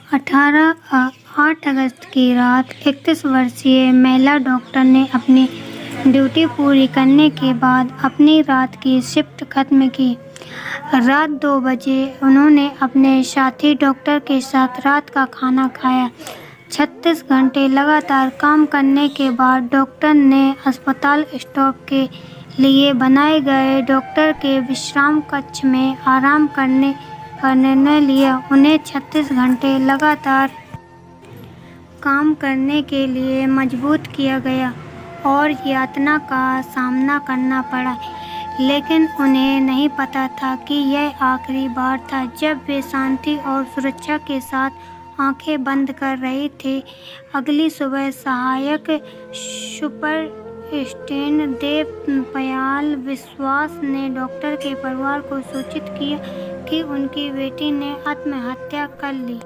8 अगस्त की रात 31 वर्षीय महिला डॉक्टर ने अपनी ड्यूटी पूरी करने के बाद अपनी रात की शिफ्ट खत्म की। रात 2 बजे उन्होंने अपने साथी डॉक्टर के साथ रात का खाना खाया। 36 घंटे लगातार काम करने के बाद डॉक्टर ने अस्पताल स्टाफ के लिए बनाए गए डॉक्टर के विश्राम कक्ष में आराम करने का निर्णय लिया। उन्हें 36 घंटे लगातार काम करने के लिए मजबूर किया गया और यातना का सामना करना पड़ा, लेकिन उन्हें नहीं पता था कि यह आखिरी बार था जब वे शांति और सुरक्षा के साथ आंखें बंद कर रहे थे। अगली सुबह सहायक सुपरिटेंडेंट देवपाल विश्वास ने डॉक्टर के परिवार को सूचित किया कि उनकी बेटी ने आत्महत्या कर ली।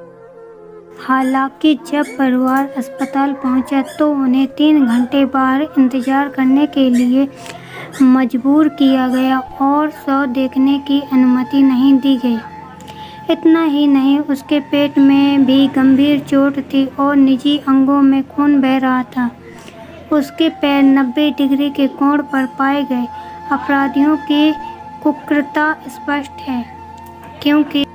हालांकि जब परिवार अस्पताल पहुंचा तो उन्हें 3 घंटे बाहर इंतजार करने के लिए मजबूर किया गया और शव देखने की अनुमति नहीं दी गई। इतना ही नहीं, उसके पेट में भी गंभीर चोट थी और निजी अंगों में खून बह रहा था। उसके पैर 90 डिग्री के कोण पर पाए गए। अपराधियों की कुकृतता स्पष्ट है, क्योंकि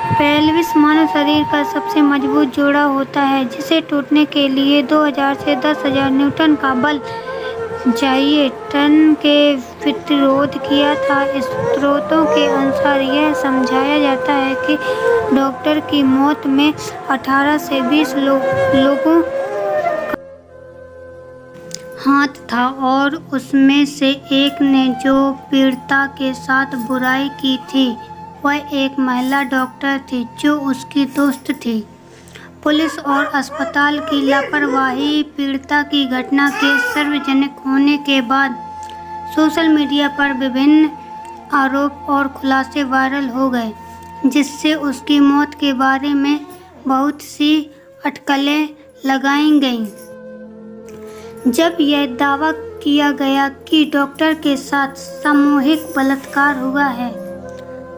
पेल्विस मानव शरीर का सबसे मजबूत जोड़ा होता है, जिसे टूटने के लिए 2000 से 10,000 न्यूटन का बल चाहिए। टन के विरोध किया था। स्रोतों के अनुसार यह समझाया जाता है कि डॉक्टर की मौत में 18 से 20 लोगों का हाथ था और उसमें से एक ने जो पीड़िता के साथ बुराई की थी वह एक महिला डॉक्टर थी जो उसकी दोस्त थी। पुलिस और अस्पताल की लापरवाही। पीड़िता की घटना के सार्वजनिक होने के बाद सोशल मीडिया पर विभिन्न आरोप और खुलासे वायरल हो गए, जिससे उसकी मौत के बारे में बहुत सी अटकलें लगाई गईं। जब यह दावा किया गया कि डॉक्टर के साथ सामूहिक बलात्कार हुआ है,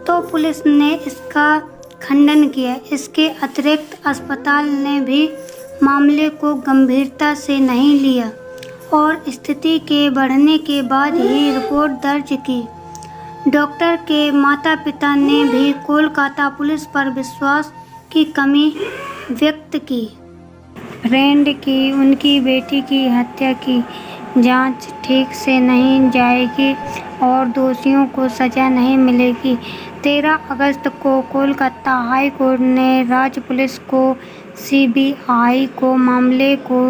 तो पुलिस ने इसका खंडन किया। इसके अतिरिक्त अस्पताल ने भी मामले को गंभीरता से नहीं लिया और स्थिति के बढ़ने के बाद ही रिपोर्ट दर्ज की। डॉक्टर के माता-पिता ने भी कोलकाता पुलिस पर विश्वास की कमी व्यक्त की। फ्रेंड की उनकी बेटी की हत्या की जांच ठीक से नहीं जाएगी और दोषियों को सजा नहीं मिलेगी। 13 अगस्त को कोलकाता हाई कोर्ट ने राज्य पुलिस को सीबीआई को मामले को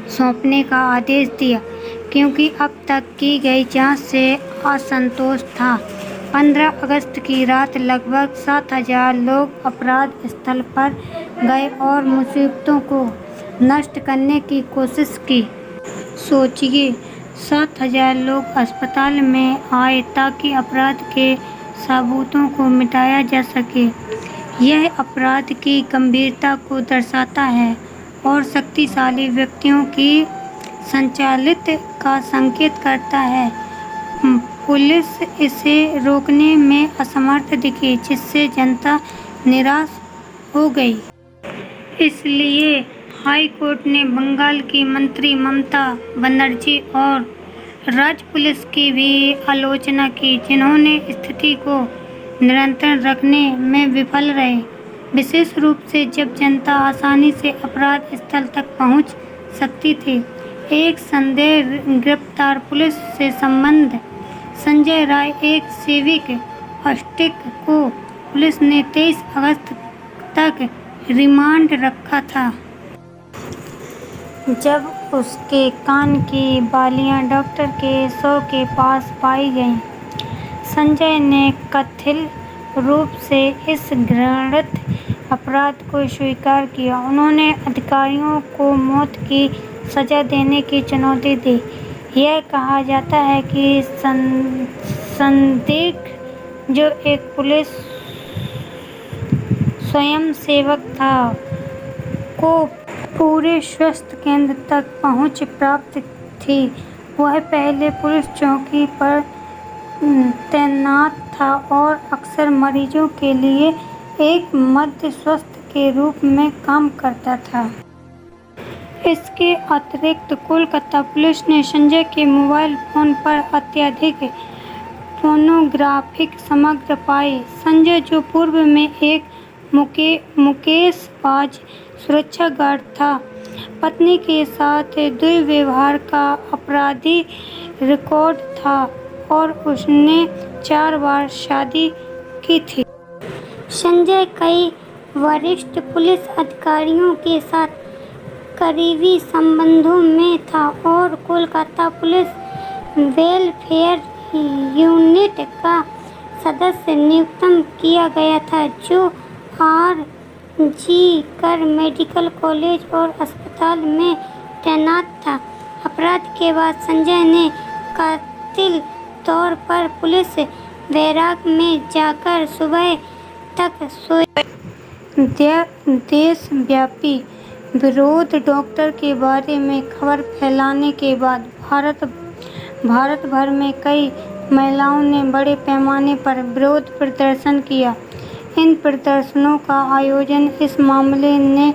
सौंपने का आदेश दिया, क्योंकि अब तक की गई जांच से असंतोष था। 15 अगस्त की रात लगभग 7,000 लोग अपराध स्थल पर गए और मुसीबतों को नष्ट करने की कोशिश की। सोचिए, 7,000 लोग अस्पताल में आए ताकि अपराध के सबूतों को मिटाया जा सके। यह अपराध की गंभीरता को दर्शाता है और शक्तिशाली व्यक्तियों की संचालित का संकेत करता है। पुलिस इसे रोकने में असमर्थ दिखी, जिससे जनता निराश हो गई। इसलिए हाई कोर्ट ने बंगाल की मंत्री ममता बनर्जी और राज्य पुलिस की भी आलोचना की, जिन्होंने स्थिति को नियंत्रण रखने में विफल रहे, विशेष रूप से जब जनता आसानी से अपराध स्थल तक पहुंच सकती थी। एक संदेह गिरफ्तार पुलिस से संबंध। संजय राय, एक सिविक अस्टिक को पुलिस ने 23 अगस्त तक रिमांड रखा था। जब उसके कान की बालियां डॉक्टर के शव के पास पाई गईं, संजय ने कथित रूप से इस घृणित अपराध को स्वीकार किया। उन्होंने अधिकारियों को मौत की सजा देने की चुनौती दी। यह कहा जाता है कि संदिग्ध, जो एक पुलिस स्वयंसेवक था, को पूरे स्वास्थ्य केंद्र तक पहुंच प्राप्त थी। वह पहले पुलिस चौकी पर तैनात था और अक्सर मरीजों के लिए एक मध्य स्वास्थ्य के रूप में काम करता था। इसके अतिरिक्त कोलकाता पुलिस ने संजय के मोबाइल फोन पर अत्यधिक पोर्नोग्राफिक सामग्री पाई। संजय, जो पूर्व में एक मुकेशबाज सुरक्षा गार्ड था, पत्नी के साथ दुर्व्यवहार का अपराधी रिकॉर्ड था और उसने 4 बार शादी की थी। संजय कई वरिष्ठ पुलिस अधिकारियों के साथ करीबी संबंधों में था और कोलकाता पुलिस वेलफेयर यूनिट का सदस्य नियुक्त किया गया था, जो आर.जी. कर मेडिकल कॉलेज और अस्पताल में तैनात था। अपराध के बाद संजय ने कातिल तौर पर पुलिस बैरक में जाकर सुबह तक सोया। देशव्यापी विरोध डॉक्टर के बारे में खबर फैलाने के बाद भारत भर में कई महिलाओं ने बड़े पैमाने पर विरोध प्रदर्शन किया। इन प्रदर्शनों का आयोजन इस मामले ने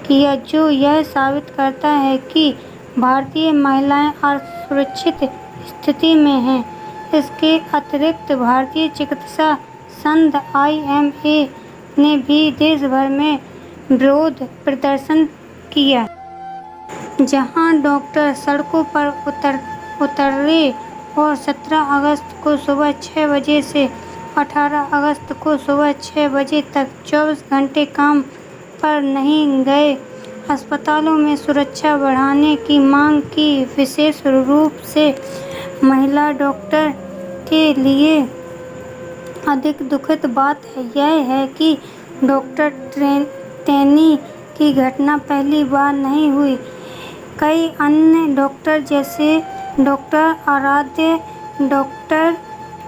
किया जो यह साबित करता है कि भारतीय महिलाएं असुरक्षित स्थिति में हैं। इसके अतिरिक्त भारतीय चिकित्सा संघ (IMA) ने भी देश भर में विरोध प्रदर्शन किया, जहां डॉक्टर सड़कों पर उतरे और 17 अगस्त को सुबह 6 बजे से 18 अगस्त को सुबह 6 बजे तक 24 घंटे काम पर नहीं गए। अस्पतालों में सुरक्षा बढ़ाने की मांग की। विशेष रूप से महिला डॉक्टर के लिए अधिक दुखद बात यह है कि डॉक्टर ट्रेनी की घटना पहली बार नहीं हुई। कई अन्य डॉक्टर जैसे डॉक्टर आराध्य, डॉक्टर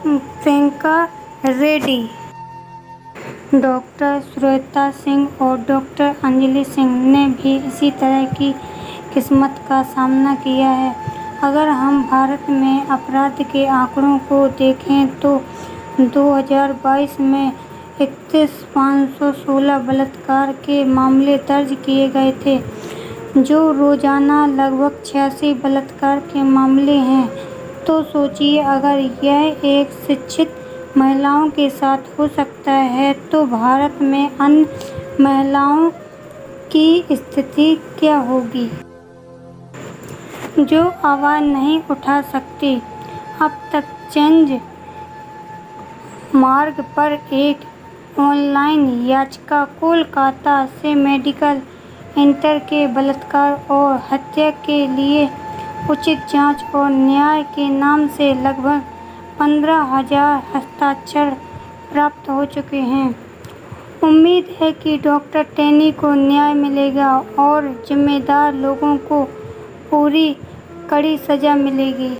प्रियंका रेड्डी, डॉक्टर सुरेता सिंह और डॉक्टर अंजलि सिंह ने भी इसी तरह की किस्मत का सामना किया है। अगर हम भारत में अपराध के आंकड़ों को देखें तो 2022 में 31,516 बलात्कार के मामले दर्ज किए गए थे, जो रोजाना लगभग 86 बलात्कार के मामले हैं। तो सोचिए, अगर यह एक शिक्षित महिलाओं के साथ हो सकता है तो भारत में अन्य महिलाओं की स्थिति क्या होगी, जो आवाज नहीं उठा सकती। अब तक चेंज मार्ग पर एक ऑनलाइन याचिका कोलकाता से मेडिकल इंटर के बलात्कार और हत्या के लिए उचित जांच और न्याय के नाम से लगभग 15,000 हस्ताक्षर प्राप्त हो चुके हैं। उम्मीद है कि डॉक्टर टेनी को न्याय मिलेगा और जिम्मेदार लोगों को पूरी कड़ी सजा मिलेगी।